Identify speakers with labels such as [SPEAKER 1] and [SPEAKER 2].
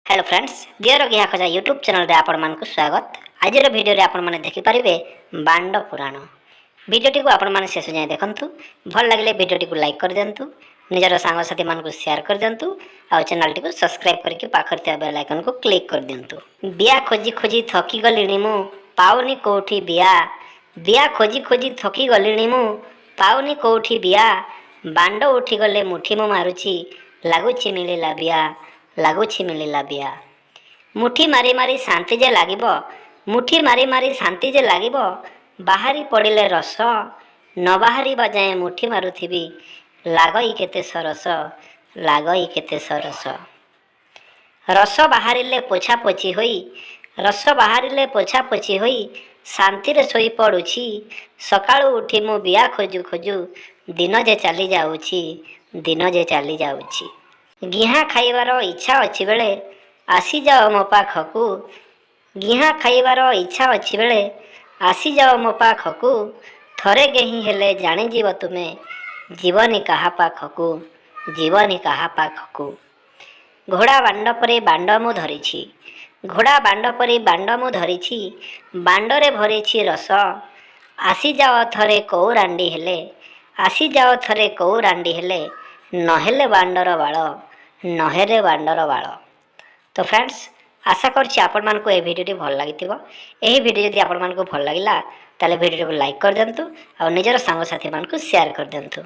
[SPEAKER 1] Hello friends दियर गिहा खजा YouTube channel रे आपण मानकु स्वागत। आज वीडियो रे आपण माने देखि परिबे बांड पुराण। वीडियोटी को आपण माने शेष जाय देखंतु। भल लागले वीडियोटी को लाइक कर देंतु, निजर सांग साथी मानकु शेयर कर देंतु आ चैनल टी को सब्सक्राइब करके पाखर त्या बेल आइकन को क्लिक कर देंतु। बिया खोजी खोजी थकी गलिनी मु पाउनी कोठी बिया, बिया खोजी खोजी थकी गलिनी मु पाउनी कोठी बिया, बांड उठी गले मुठी मु मारुची लागुची मिलिला बिया, लागुची मिलिला बिया। मुठी मारी मारी शांति जे लागिब, मुठी मारी मारी शांति जे लागिब, बाहारी पड़िले रस न बाहारी जाए मुठी मारुथिबी, लागई केते सरस, लागई केते सरस। रस बाहरिले पोछा पोछी होई, रस बाहरिले पोछा पोछी होई, शांति रे सोई पड़ुछि, सकाळु उठी मु बिया खोजु खोजु, दिन जे चली जाउछि, दिन जे चली जाउछि। गिहा खाइबार इच्छा अछि बेले आसी जाओ मो पाखकु, गिहा खाइबार इच्छा अछि बेले आसी जाओ मो पाखकु, थरे गेही हेले जानि जीव तुमे, जीवनी काहा पाखकु, जीवनी काहा पाखकु। घोड़ा बांड परे बांड मु धरिछि, घोड़ा बांड परे बांड मु धरिछि, बांडरे भरिछि रस, आसी जाओ थरे कौ रांडी हेले, आसी जाओ थरे कौ रांडी हेले, नहेले बांडर बाळ, नहेले बांडर बाळ। तो फ्रेंड्स आशा करछि आपण मानको ए भिडियोटी भल लागिथिबो। एही भिडियो जदि आपण मानको भल लागिला ताले भिडियो को लाइक कर देंतु और निजर सांग साथी मानको शेयर कर देंतु।